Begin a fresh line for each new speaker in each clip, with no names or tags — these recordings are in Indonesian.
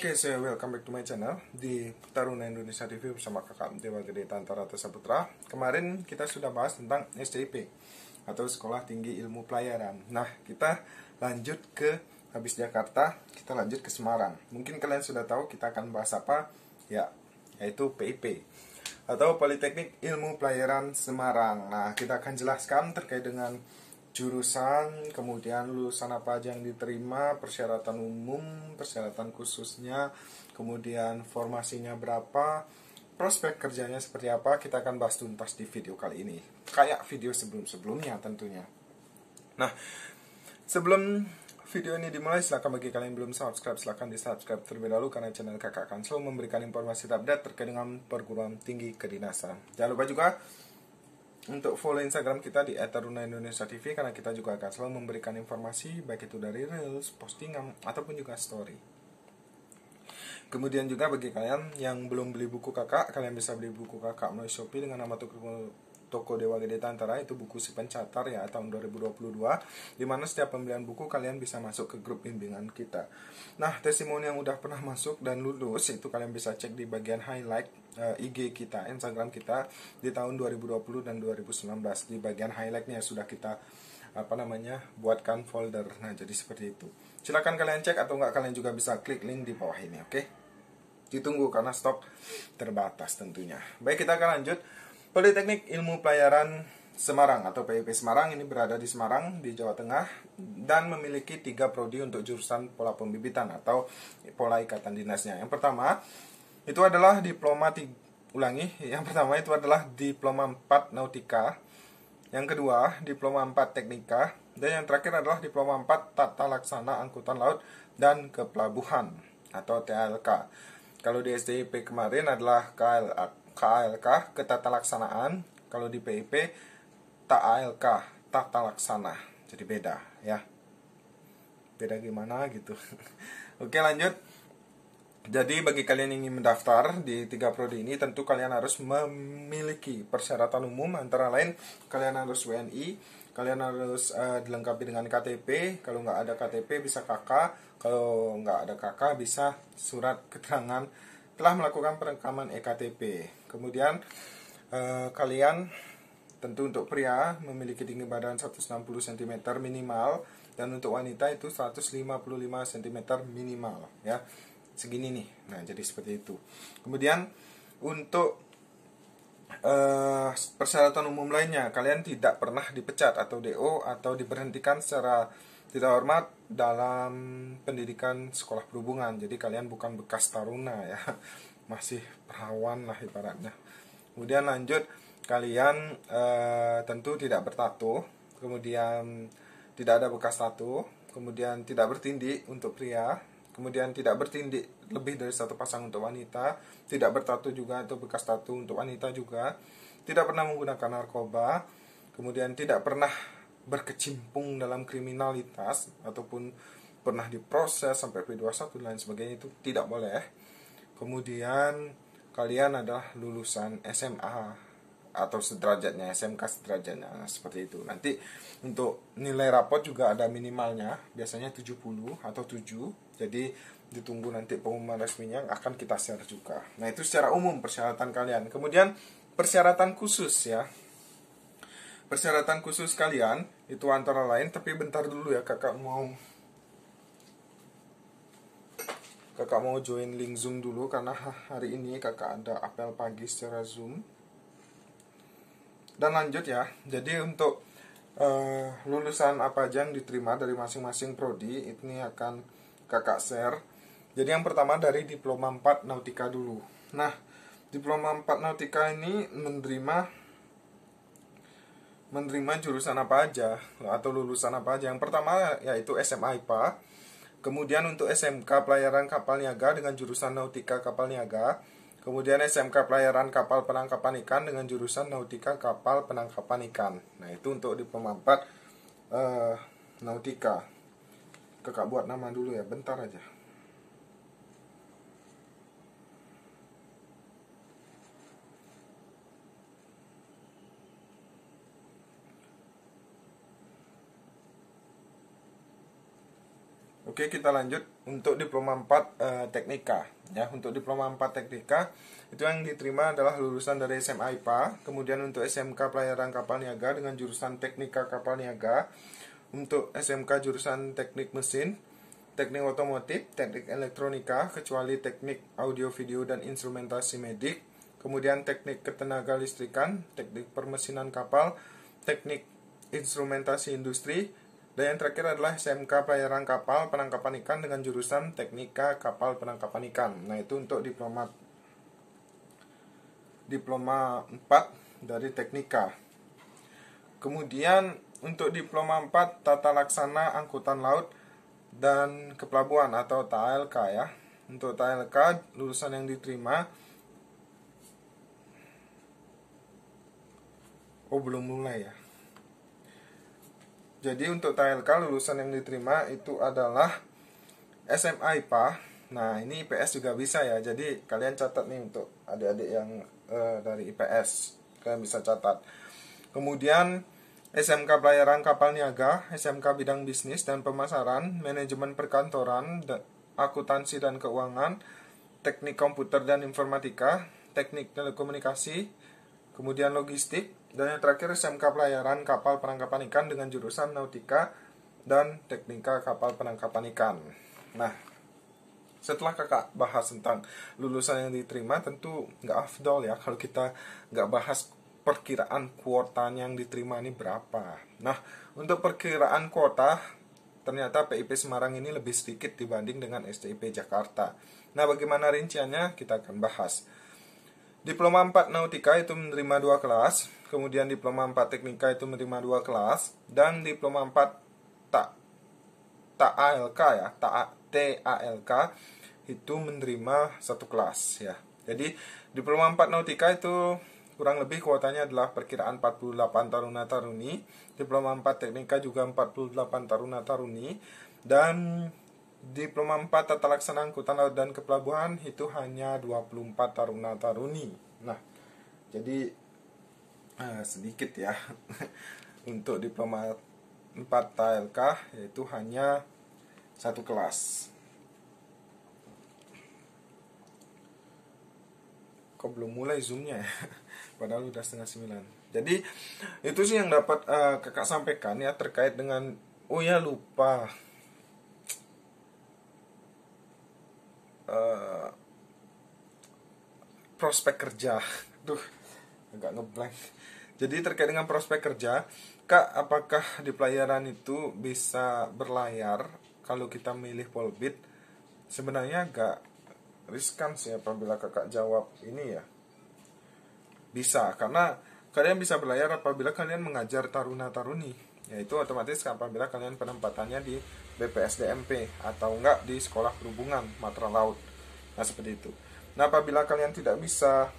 Oke, saya welcome back to my channel di Taruna Indonesia TV bersama kakak Dewa Gede Tantara Saputra. Kemarin kita sudah bahas tentang STIP atau Sekolah Tinggi Ilmu Pelayaran. Nah, kita lanjut ke habis Jakarta, kita lanjut ke Semarang. Mungkin kalian sudah tahu kita akan bahas apa? Ya, yaitu PIP atau Politeknik Ilmu Pelayaran Semarang. Nah, kita akan jelaskan terkait dengan jurusan, kemudian lulusan apa aja yang diterima, persyaratan umum, persyaratan khususnya, kemudian formasinya berapa, prospek kerjanya seperti apa, kita akan bahas tuntas di video kali ini. Kayak video sebelum-sebelumnya tentunya. Nah, sebelum video ini dimulai, silakan bagi kalian yang belum subscribe, silakan di subscribe terlebih dahulu karena channel kakak akan selalu memberikan informasi update terkait dengan perguruan tinggi kedinasan. Jangan lupa juga untuk follow Instagram kita di @taruna_indonesia_tv karena kita juga akan selalu memberikan informasi baik itu dari reels, postingan ataupun juga story. Kemudian juga bagi kalian yang belum beli buku kakak, kalian bisa beli buku kakak melalui Shopee dengan nama Toko Dewa Gede Tantara, itu buku si pencatar ya tahun 2022, dimana setiap pembelian buku kalian bisa masuk ke grup bimbingan kita. Nah, testimoni yang udah pernah masuk dan lulus itu kalian bisa cek di bagian highlight IG kita, Instagram kita di tahun 2020 dan 2019. Di bagian highlightnya sudah kita buatkan folder. Nah, jadi seperti itu. Silakan kalian cek atau enggak kalian juga bisa klik link di bawah ini, oke? Ditunggu karena stok terbatas tentunya. Baik, kita akan lanjut. Politeknik Ilmu Pelayaran Semarang atau PIP Semarang ini berada di Semarang, di Jawa Tengah, dan memiliki 3 prodi untuk jurusan pola pembibitan atau pola ikatan dinasnya. Yang pertama itu adalah diploma yang pertama itu adalah diploma 4 Nautika, yang kedua diploma 4 Teknika, dan yang terakhir adalah diploma 4 Tata Laksana Angkutan Laut dan Kepelabuhan atau TLK. Kalau di STIP kemarin adalah KALK, Ketatalaksanaan. Kalau di PIP TALK, Tata Laksana. Jadi beda ya. Beda gimana gitu. Oke, lanjut. Jadi bagi kalian yang ingin mendaftar di 3 prodi ini, tentu kalian harus memiliki persyaratan umum, antara lain kalian harus WNI, kalian harus dilengkapi dengan KTP. Kalau nggak ada KTP bisa KK, kalau nggak ada KK bisa surat keterangan telah melakukan perekaman EKTP. Kemudian kalian tentu untuk pria memiliki tinggi badan 160 cm minimal, dan untuk wanita itu 155 cm minimal ya. Segini nih. Nah, jadi seperti itu. Kemudian untuk persyaratan umum lainnya, kalian tidak pernah dipecat atau DO atau diberhentikan secara tidak hormat dalam pendidikan sekolah perhubungan. Jadi kalian bukan bekas taruna ya, masih perawan lah ibaratnya. Kemudian lanjut, kalian tentu tidak bertato, kemudian tidak ada bekas tato, kemudian tidak bertindik untuk pria, kemudian tidak bertindik lebih dari 1 pasang untuk wanita, tidak bertato juga atau bekas tato untuk wanita juga, tidak pernah menggunakan narkoba, kemudian tidak pernah berkecimpung dalam kriminalitas ataupun pernah diproses sampai P21 dan lain sebagainya, itu tidak boleh. Kemudian kalian adalah lulusan SMA atau sederajatnya, SMK sederajatnya, seperti itu. Nanti untuk nilai rapot juga ada minimalnya, biasanya 70 atau 7. Jadi ditunggu nanti pengumuman resminya, akan kita share juga. Nah, itu secara umum persyaratan kalian. Kemudian persyaratan khusus ya. Persyaratan khusus kalian itu antara lain, tapi bentar dulu ya, kakak mau join link Zoom dulu karena hari ini kakak ada apel pagi secara Zoom. Dan lanjut ya. Jadi untuk lulusan apa aja yang diterima dari masing-masing prodi ini akan kakak share. Jadi yang pertama dari diploma 4 Nautika dulu. Nah, diploma 4 Nautika ini menerima jurusan apa aja atau lulusan apa aja. Yang pertama yaitu SMA IPA. Kemudian untuk SMK Pelayaran Kapal Niaga dengan jurusan Nautika Kapal Niaga. Kemudian SMK Pelayaran Kapal Penangkapan Ikan dengan jurusan Nautika Kapal Penangkapan Ikan. Nah, itu untuk diploma 4 Nautika. Kakak buat nama dulu ya, bentar aja. Oke, kita lanjut untuk diploma 4 teknika. Ya, untuk diploma 4 teknika itu yang diterima adalah lulusan dari SMA IPA, kemudian untuk SMK Pelayaran Kapal Niaga dengan jurusan Teknika Kapal Niaga, untuk SMK jurusan Teknik Mesin, Teknik Otomotif, Teknik Elektronika, kecuali Teknik Audio Video dan Instrumentasi Medik, kemudian Teknik Ketenaga Listrikan, Teknik Permesinan Kapal, Teknik Instrumentasi Industri, dan yang terakhir adalah SMK Pelayaran Kapal Penangkapan Ikan dengan jurusan Teknika Kapal Penangkapan Ikan. Nah, itu untuk diploma 4 dari teknika. Kemudian untuk diploma 4 Tata Laksana Angkutan Laut dan Kepelabuhan atau TALK ya. Untuk TALK lulusan yang diterima belum mulai ya. Jadi untuk TALK lulusan yang diterima itu adalah SMA IPA. Nah, ini IPS juga bisa ya. Jadi kalian catat nih untuk adik-adik yang dari IPS. Kalian bisa catat. Kemudian SMK Pelayaran Kapal Niaga, SMK Bidang Bisnis dan Pemasaran, Manajemen Perkantoran, Akuntansi dan Keuangan, Teknik Komputer dan Informatika, Teknik Telekomunikasi, kemudian Logistik, dan yang terakhir SMK Pelayaran Kapal Penangkapan Ikan dengan jurusan Nautika dan Teknika Kapal Penangkapan Ikan. Nah, setelah kakak bahas tentang lulusan yang diterima, tentu nggak afdol ya kalau kita nggak bahas perkiraan kuotanya yang diterima ini berapa. Nah, untuk perkiraan kuota, ternyata PIP Semarang ini lebih sedikit dibanding dengan STIP Jakarta. Nah, bagaimana rinciannya kita akan bahas. Diploma 4 Nautika itu menerima 2 kelas, kemudian Diploma 4 Teknika itu menerima 2 kelas, dan Diploma 4 TALK ya, TALK itu menerima 1 kelas ya. Jadi Diploma 4 Nautika itu kurang lebih kuotanya adalah perkiraan 48 taruna-taruni, Diploma 4 Teknika juga 48 taruna-taruni, dan Diploma 4 Tata Laksana Angkutan Laut dan Kepelabuhan itu hanya 24 taruna-taruni. Nah, jadi sedikit ya. Untuk Diploma 4 TALK yaitu hanya 1 kelas. Kok belum mulai zoomnya ya? Padahal udah 8:30. Jadi itu sih yang dapat kakak sampaikan ya terkait dengan lupa prospek kerja. Agak ngeblank. Jadi terkait dengan prospek kerja, Kak, apakah di pelayaran itu bisa berlayar kalau kita milih polbid? Sebenarnya agak riskan sih apabila kakak jawab ini ya. Bisa, karena kalian bisa berlayar apabila kalian mengajar taruna-taruni, yaitu otomatis apabila kalian penempatannya di BPSDMP atau enggak di Sekolah Perhubungan Matra Laut. Nah, seperti itu. Nah, apabila kalian tidak bisa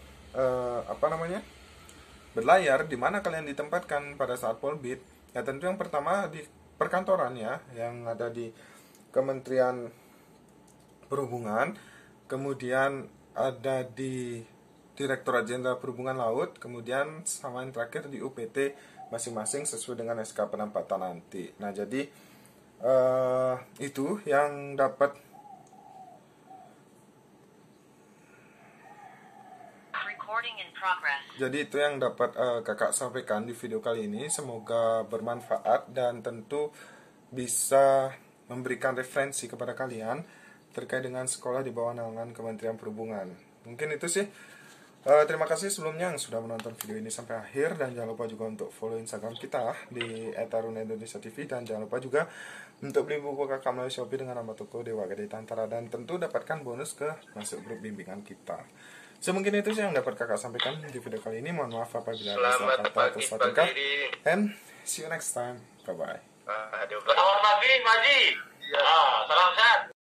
berlayar, di mana kalian ditempatkan pada saat polbid? Ya, tentu yang pertama di perkantoran ya, yang ada di Kementerian Perhubungan, kemudian ada di Direktorat Jenderal Perhubungan Laut, kemudian sama yang terakhir di UPT masing-masing sesuai dengan SK penempatan nanti. Nah, jadi itu yang dapat kakak sampaikan di video kali ini. Semoga bermanfaat dan tentu bisa memberikan referensi kepada kalian terkait dengan sekolah di bawah naungan Kementerian Perhubungan. Mungkin itu sih. Terima kasih sebelumnya yang sudah menonton video ini sampai akhir, dan jangan lupa juga untuk follow Instagram kita di @taruna_indonesia_tv, dan jangan lupa juga untuk beli buku kakak melalui Shopee dengan nama toko Dewa Gede Tantara, dan tentu dapatkan bonus ke masuk grup bimbingan kita. Semungkin itu sih yang dapat kakak sampaikan di video kali ini. Mohon maaf apabila ada salah kata atau salah tingkah, and see you next time. Bye bye.
Selamat pagi, Maji. Salam sehat.